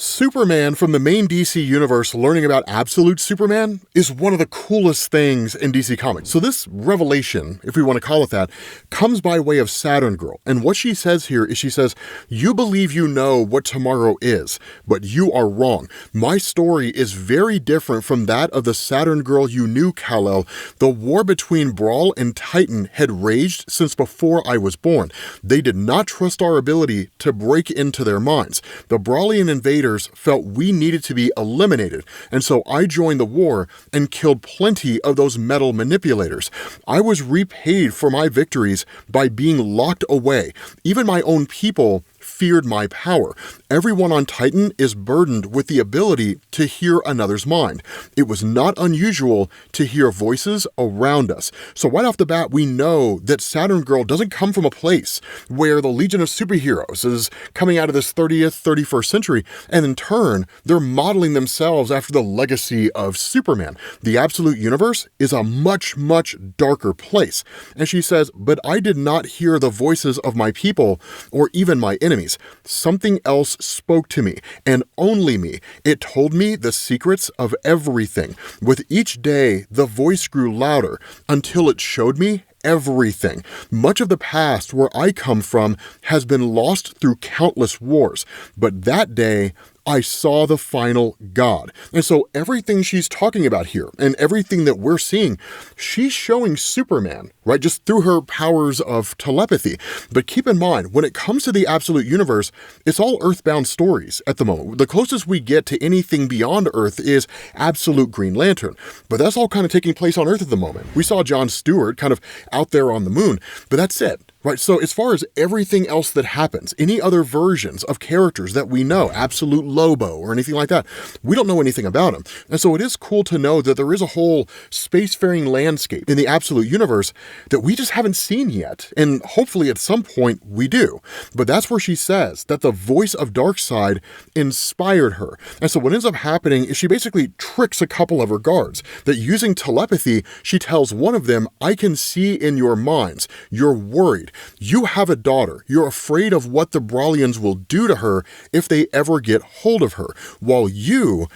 Superman from the main DC universe learning about absolute Superman is one of the coolest things in DC Comics. So this revelation, if we want to call it that, comes by way of Saturn Girl. And what she says here is she says, "You believe you know what tomorrow is, but you are wrong. My story is very different from that of the Saturn Girl you knew, Kal-El. The war between Brawl and Titan had raged since before I was born. They did not trust our ability to break into their minds. The Brawlian invaders felt we needed to be eliminated, and so I joined the war and killed plenty of those metal manipulators. I was repaid for my victories by being locked away. Even my own people feared my power. Everyone on Titan is burdened with the ability to hear another's mind. It was not unusual to hear voices around us." So right off the bat, we know that Saturn Girl doesn't come from a place where the Legion of Superheroes is coming out of this 30th, 31st century, and in turn, they're modeling themselves after the legacy of Superman. The absolute universe is a much, much darker place. And she says, "But I did not hear the voices of my people or even my enemies. Something else spoke to me, and only me. It told me the secrets of everything. With each day, the voice grew louder until it showed me everything. Much of the past where I come from has been lost through countless wars, but that day, I saw the final God." And so everything she's talking about here and everything that we're seeing, she's showing Superman, right? Just through her powers of telepathy. But keep in mind, when it comes to the absolute universe, it's all earthbound stories at the moment. The closest we get to anything beyond Earth is absolute Green Lantern. But that's all kind of taking place on Earth at the moment. We saw John Stewart kind of out there on the moon, but that's it. Right, so as far as everything else that happens, any other versions of characters that we know, Absolute Lobo or anything like that, we don't know anything about them. And so it is cool to know that there is a whole spacefaring landscape in the absolute universe that we just haven't seen yet. And hopefully at some point we do. But that's where she says that the voice of Darkseid inspired her. And so what ends up happening is she basically tricks a couple of her guards, that using telepathy, she tells one of them, "I can see in your minds. You're worried. You have a daughter. You're afraid of what the Brawlians will do to her if they ever get hold of her, while you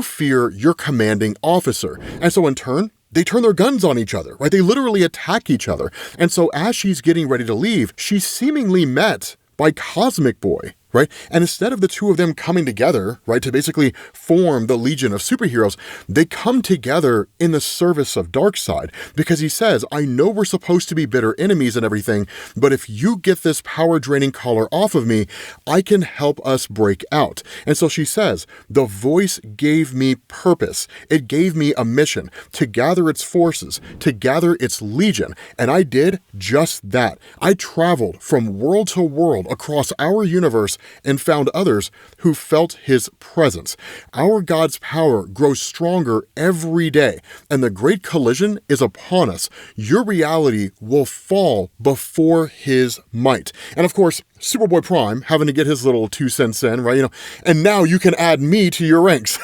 fear your commanding officer." And so in turn, they turn their guns on each other, right? They literally attack each other. And so as she's getting ready to leave, she's seemingly met by Cosmic Boy, right? And instead of the two of them coming together, right, to basically form the Legion of Superheroes, they come together in the service of Darkseid, because he says, "I know we're supposed to be bitter enemies and everything, but if you get this power-draining collar off of me, I can help us break out." And so she says, "The voice gave me purpose. It gave me a mission to gather its forces, to gather its legion, and I did just that. I traveled from world to world across our universe and found others who felt his presence. Our God's power grows stronger every day, and the great collision is upon us. Your reality will fall before his might." And of course, Superboy Prime having to get his little 2 cents in, right? And now you can add me to your ranks.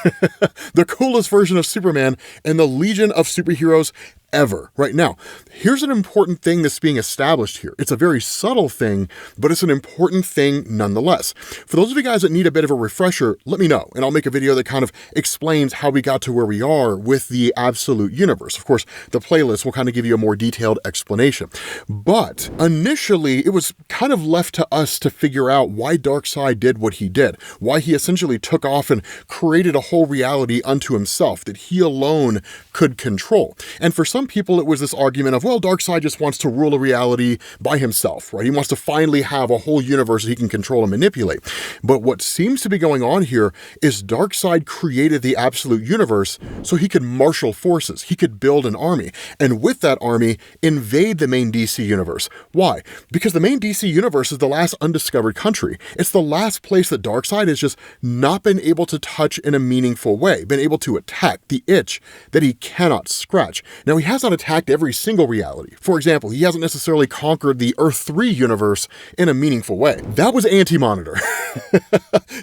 The coolest version of Superman and the Legion of Superheroes ever. Right now, here's an important thing that's being established here. It's a very subtle thing, but it's an important thing nonetheless. For those of you guys that need a bit of a refresher, let me know, and I'll make a video that kind of explains how we got to where we are with the absolute universe. Of course, the playlist will kind of give you a more detailed explanation. But initially, it was kind of left to us to figure out why Darkseid did what he did, why he essentially took off and created a whole reality unto himself that he alone could control. And for some people, it was this argument of, well, Darkseid just wants to rule a reality by himself, right? He wants to finally have a whole universe that he can control and manipulate. But what seems to be going on here is Darkseid created the absolute universe so he could marshal forces, he could build an army, and with that army, invade the main DC universe. Why? Because the main DC universe is the last undiscovered country. It's the last place that Darkseid has just not been able to touch in a meaningful way, been able to attack the itch that he cannot scratch. Now, he has not attacked every single reality. For example, he hasn't necessarily conquered the Earth 3 universe in a meaningful way. That was Anti-Monitor.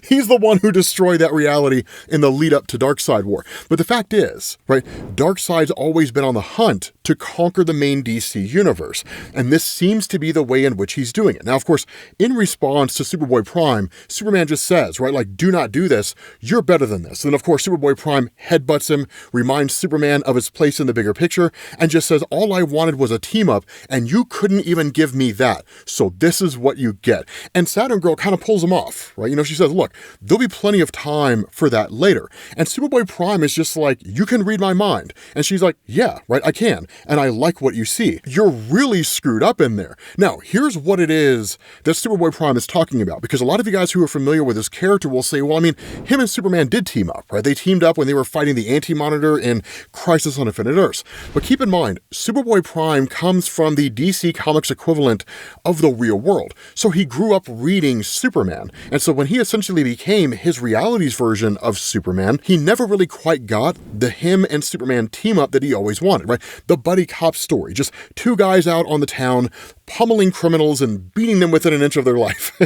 He's the one who destroyed that reality in the lead up to Darkseid War. But the fact is, right, Darkseid's always been on the hunt to conquer the main DC universe, and this seems to be the way in which he's doing it. Now, of course, in response to Superboy Prime, Superman just says, right, like, do not do this, you're better than this. And of course, Superboy Prime headbutts him, reminds Superman of his place in the bigger picture, and just says, all I wanted was a team up, and you couldn't even give me that, so this is what you get. And Saturn Girl kind of pulls him off, right? You know, she says, look, there'll be plenty of time for that later. And Superboy Prime is just like, you can read my mind. And she's like, yeah, right, I can. And I like what you see. You're really screwed up in there. Now, here's what it is that Superboy Prime is talking about, because a lot of you guys who are familiar with this character will say, well, I mean, him and Superman did team up, right? They teamed up when they were fighting the Anti-Monitor in Crisis on Infinite Earths. But keep in mind, Superboy Prime comes from the DC Comics equivalent of the real world. So he grew up reading Superman. And so when he essentially became his reality's version of Superman, he never really quite got the him and Superman team up that he always wanted, right? The buddy cop story, just two guys out on the town pummeling criminals and beating them within an inch of their life.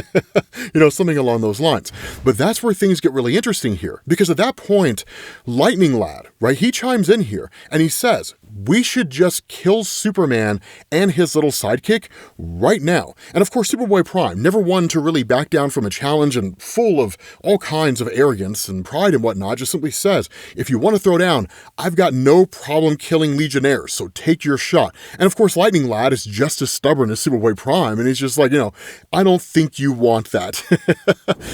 You know, something along those lines. But that's where things get really interesting here, because at that point, Lightning Lad, right, he chimes in here and he says, we should just kill Superman and his little sidekick right now. And of course, Superboy Prime, never one to really back down from a challenge and full of all kinds of arrogance and pride and whatnot, just simply says, if you want to throw down, I've got no problem killing Legionnaires, so take your shot. And of course, Lightning Lad is just as stubborn as Superboy Prime, and he's just like, you know, I don't think you want that.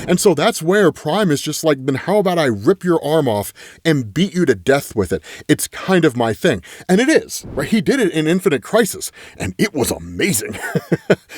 And so that's where Prime is just like, then how about I rip your arm off and beat you to death with it? It's kind of my thing. And it is, right? He did it in Infinite Crisis, and it was amazing.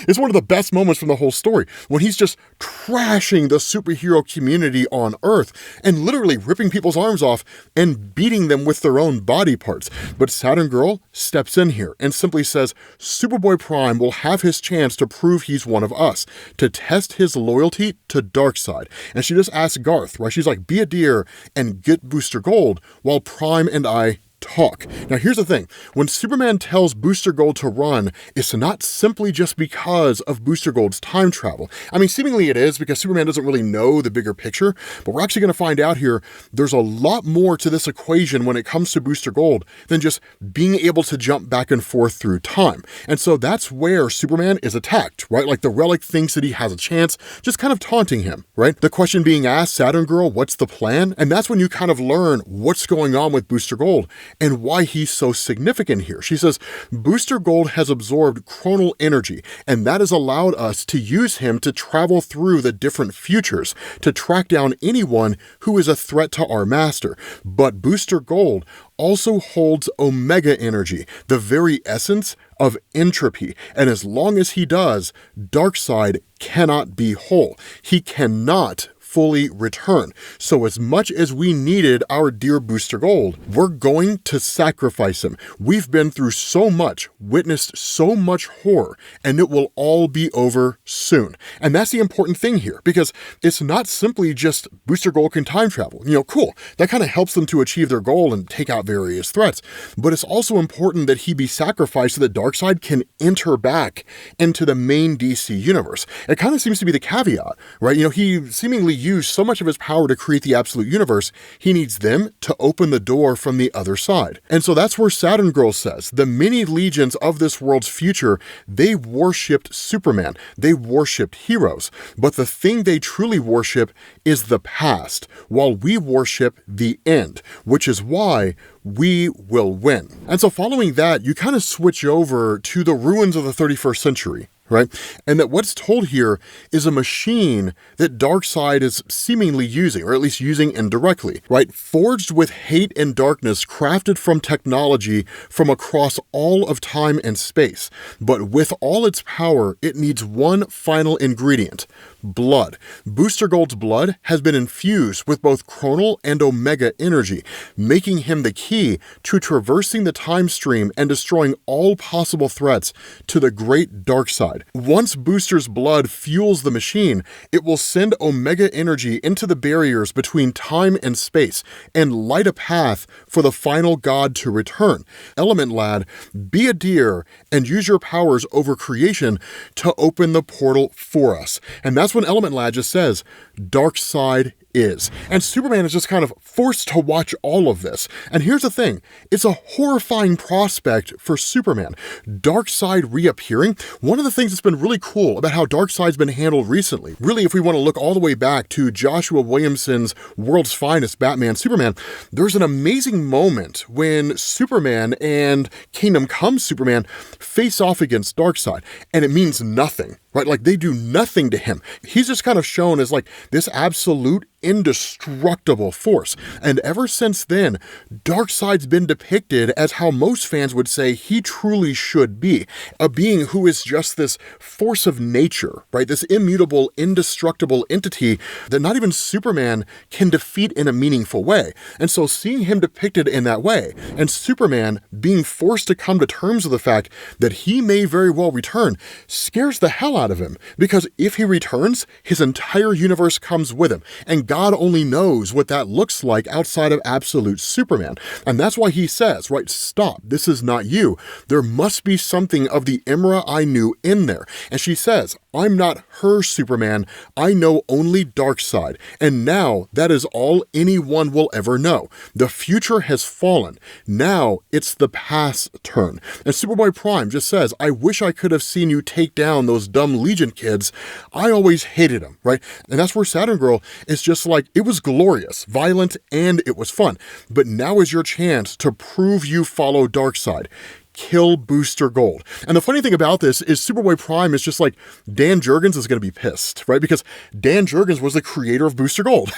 It's one of the best moments from the whole story, when he's just trashing the superhero community on Earth and literally ripping people's arms off and beating them with their own body parts. But Saturn Girl steps in here and simply says, Superboy Prime will have his chance to prove he's one of us, to test his loyalty to Darkseid. And she just asks Garth, right? She's like, be a dear and get Booster Gold while Prime and I talk. Now, here's the thing. When Superman tells Booster Gold to run, it's not simply just because of Booster Gold's time travel. I mean, seemingly it is, because Superman doesn't really know the bigger picture, but we're actually going to find out here there's a lot more to this equation when it comes to Booster Gold than just being able to jump back and forth through time. And so that's where Superman is attacked, right? Like the Relic thinks that he has a chance, just kind of taunting him, right? The question being asked, Saturn Girl, what's the plan? And that's when you kind of learn what's going on with Booster Gold and why he's so significant here. She says, Booster Gold has absorbed chronal energy, and that has allowed us to use him to travel through the different futures to track down anyone who is a threat to our master. But Booster Gold also holds Omega energy, the very essence of entropy. And as long as he does, Darkseid cannot be whole. He cannot fully return. So as much as we needed our dear Booster Gold, we're going to sacrifice him. We've been through so much, witnessed so much horror, and it will all be over soon. And that's the important thing here, because it's not simply just Booster Gold can time travel. You know, cool. That kind of helps them to achieve their goal and take out various threats. But it's also important that he be sacrificed so that Darkseid can enter back into the main DC universe. It kind of seems to be the caveat, right? You know, he seemingly used so much of his power to create the absolute universe, he needs them to open the door from the other side. And so that's where Saturn Girl says, the many legions of this world's future, they worshipped Superman, they worshipped heroes, but the thing they truly worship is the past, while we worship the end, which is why we will win. And so following that, you kind of switch over to the ruins of the 31st century. Right? And that what's told here is a machine that Darkseid is seemingly using, or at least using indirectly, right? Forged with hate and darkness, crafted from technology from across all of time and space. But with all its power, it needs one final ingredient: blood. Booster Gold's blood has been infused with both chronal and omega energy, making him the key to traversing the time stream and destroying all possible threats to the great Darkseid. Darkseid. Once Booster's blood fuels the machine, it will send Omega energy into the barriers between time and space and light a path for the final god to return. Element Lad, be a deer and use your powers over creation to open the portal for us. And that's when Element Lad just says, Darkseid is. And Superman is just kind of forced to watch all of this. And here's the thing, it's a horrifying prospect for Superman. Darkseid reappearing, one of the things that's been really cool about how Darkseid's been handled recently, really if we want to look all the way back to Joshua Williamson's World's Finest Batman Superman, there's an amazing moment when Superman and Kingdom Come Superman face off against Darkseid, and it means nothing. Right? Like they do nothing to him. He's just kind of shown as like this absolute indestructible force. And ever since then, Darkseid's been depicted as how most fans would say he truly should be. A being who is just this force of nature, right? This immutable, indestructible entity that not even Superman can defeat in a meaningful way. And so seeing him depicted in that way, and Superman being forced to come to terms with the fact that he may very well return, scares the hell out of him, because if he returns, his entire universe comes with him, and God only knows what that looks like outside of absolute Superman. And that's why he says, right, stop, this is not you. There must be something of the Imra I knew in there. And she says, I'm not her Superman, I know only Darkseid, and now that is all anyone will ever know. The future has fallen. Now it's the past's turn. And Superboy Prime just says, I wish I could have seen you take down those dumb Legion kids. I always hated them, right? And that's where Saturn Girl is just like, it was glorious, violent, and it was fun. But now is your chance to prove you follow Darkseid. Kill Booster Gold. And the funny thing about this is Superboy Prime is just like, Dan Jurgens is going to be pissed, right? Because Dan Jurgens was the creator of Booster Gold.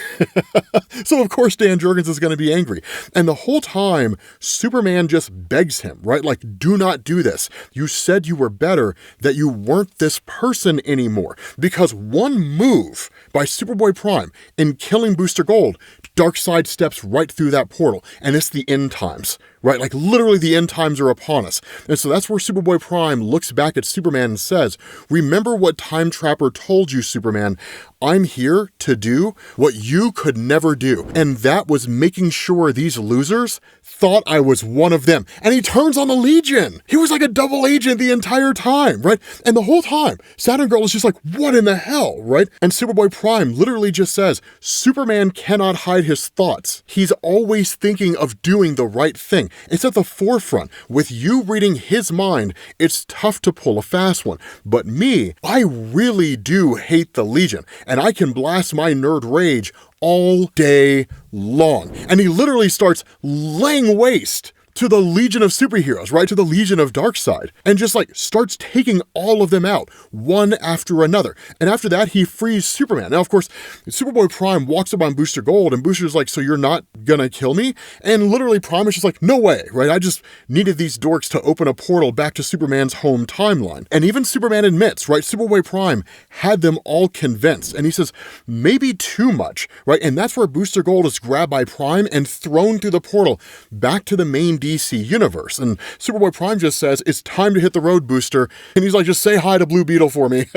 So of course Dan Jurgens is going to be angry. And the whole time, Superman just begs him, right? Like, do not do this. You said you were better, that you weren't this person anymore. Because one move by Superboy Prime in killing Booster Gold, Darkseid steps right through that portal. And it's the end times. Right? Like literally the end times are upon us. And so that's where Superboy Prime looks back at Superman and says, remember what Time Trapper told you, Superman. I'm here to do what you could never do. And that was making sure these losers thought I was one of them. And he turns on the Legion. He was like a double agent the entire time, right? And the whole time, Saturn Girl is just like, what in the hell, right? And Superboy Prime literally just says, Superman cannot hide his thoughts. He's always thinking of doing the right thing. It's at the forefront. With you reading his mind, it's tough to pull a fast one. But me, I really do hate the Legion, and I can blast my nerd rage all day long. And he literally starts laying waste to the Legion of superheroes, right? To the Legion of Darkseid, and just like starts taking all of them out, one after another. And after that, he frees Superman. Now, of course, Superboy Prime walks up on Booster Gold, and Booster's like, so you're not gonna kill me? And literally Prime is just like, no way, right? I just needed these dorks to open a portal back to Superman's home timeline. And even Superman admits, right? Superboy Prime had them all convinced. And he says, maybe too much, right? And that's where Booster Gold is grabbed by Prime and thrown through the portal back to the main DC universe. And Superboy Prime just says, it's time to hit the road, Booster. And he's like, just say hi to Blue Beetle for me.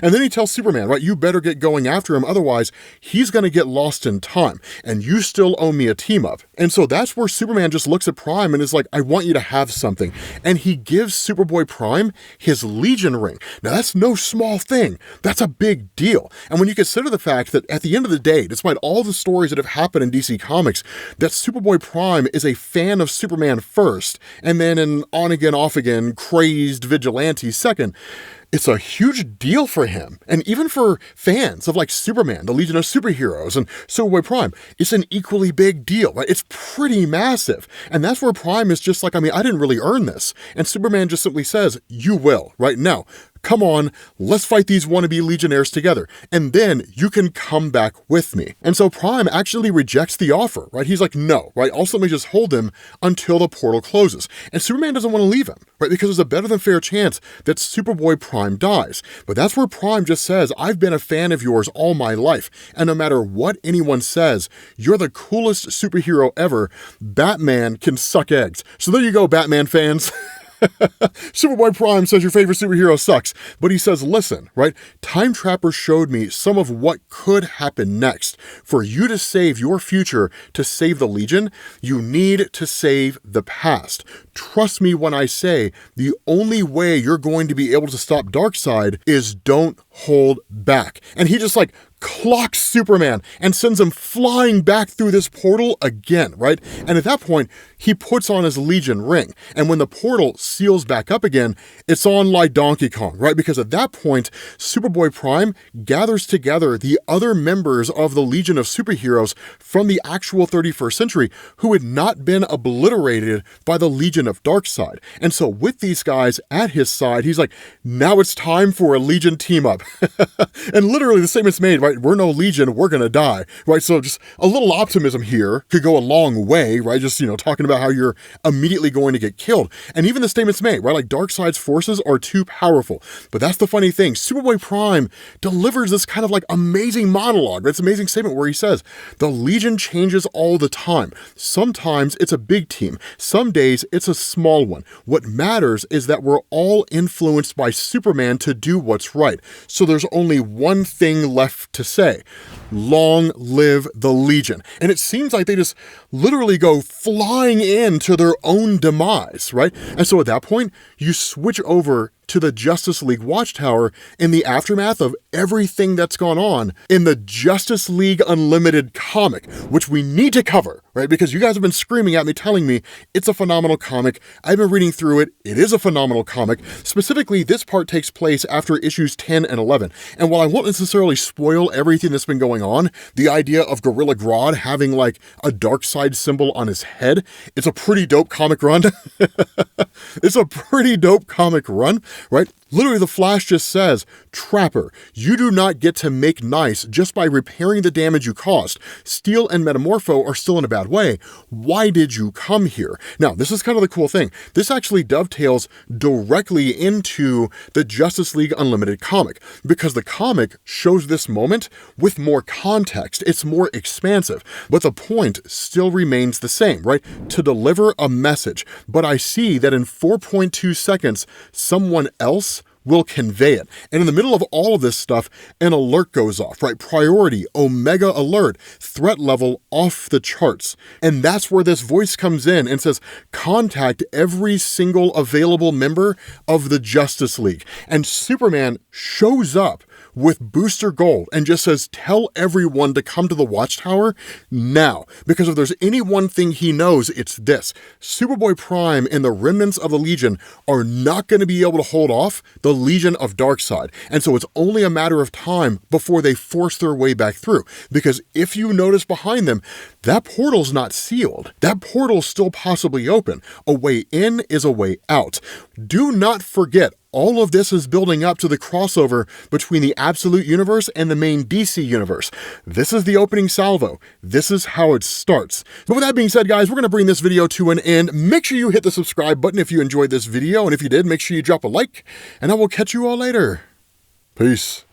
And then he tells Superman, right, you better get going after him, otherwise he's gonna get lost in time, and you still owe me a team up. And so that's where Superman just looks at Prime and is like, I want you to have something. And he gives Superboy Prime his Legion ring. Now that's no small thing. That's a big deal. And when you consider the fact that at the end of the day, despite all the stories that have happened in DC Comics, that Superboy Prime is a fan of Superman first, and then an on-again, off-again, crazed vigilante second, it's a huge deal for him. And even for fans of like Superman, the Legion of Superheroes, and Superboy Prime, it's an equally big deal, right? It's pretty massive. And that's where Prime is just like, I mean, I didn't really earn this. And Superman just simply says, you will, right? Now, come on, let's fight these wannabe Legionnaires together, and then you can come back with me. And so Prime actually rejects the offer, right? He's like, no, right? I'll simply just hold him until the portal closes. And Superman doesn't want to leave him, right? Because there's a better than fair chance that Superboy Prime dies. But that's where Prime just says, I've been a fan of yours all my life, and no matter what anyone says, you're the coolest superhero ever. Batman can suck eggs. So there you go, Batman fans. Superboy Prime says your favorite superhero sucks, but he says, listen, right? Time Trapper showed me some of what could happen next. For you to save your future, to save the Legion, you need to save the past. Trust me when I say the only way you're going to be able to stop Darkseid is don't hold back. And he just like clocks Superman and sends him flying back through this portal again, right? And at that point, he puts on his Legion ring. And when the portal seals back up again, it's on like Donkey Kong, right? Because at that point, Superboy Prime gathers together the other members of the Legion of Superheroes from the actual 31st century who had not been obliterated by the Legion of Darkseid. And so with these guys at his side, he's like, now it's time for a Legion team up. And literally the statement's made, right? We're no Legion, we're gonna die, right? So just a little optimism here could go a long way, right? Just, talking about how you're immediately going to get killed. And even the statement's made, right? Like Darkseid's forces are too powerful. But that's the funny thing. Superboy Prime delivers this kind of like amazing monologue. That's an amazing statement where he says, the Legion changes all the time. Sometimes it's a big team. Some days it's a small one. What matters is that we're all influenced by Superman to do what's right. So there's only one thing left to say. Long live the Legion. And it seems like they just literally go flying into their own demise, right? And so at that point, you switch over to the Justice League Watchtower in the aftermath of everything that's gone on in the Justice League Unlimited comic, which we need to cover, right? Because you guys have been screaming at me, telling me it's a phenomenal comic. I've been reading through it. It is a phenomenal comic. Specifically, this part takes place after issues 10 and 11. And while I won't necessarily spoil everything that's been going on, the idea of Gorilla Grodd having like a Darkseid symbol on his head, it's a pretty dope comic run. It's a pretty dope comic run, right? Literally, the Flash just says, Trapper, you do not get to make nice just by repairing the damage you caused. Steel and Metamorpho are still in a bad way. Why did you come here? Now, this is kind of the cool thing. This actually dovetails directly into the Justice League Unlimited comic, because the comic shows this moment with more context. It's more expansive, but the point still remains the same, right? To deliver a message. But I see that in 4.2 seconds, someone else will convey it. And in the middle of all of this stuff, an alert goes off, right? Priority, Omega alert, threat level off the charts. And that's where this voice comes in and says, contact every single available member of the Justice League. And Superman shows up with Booster Gold and just says, tell everyone to come to the Watchtower now. Because if there's any one thing he knows, it's this. Superboy Prime and the remnants of the Legion are not going to be able to hold off the Legion of Darkseid. And so it's only a matter of time before they force their way back through. Because if you notice behind them, that portal's not sealed. That portal's still possibly open. A way in is a way out. Do not forget, all of this is building up to the crossover between the Absolute Universe and the main DC Universe. This is the opening salvo. This is how it starts. But with that being said, guys, we're going to bring this video to an end. Make sure you hit the subscribe button if you enjoyed this video, and if you did, make sure you drop a like, and I will catch you all later. Peace.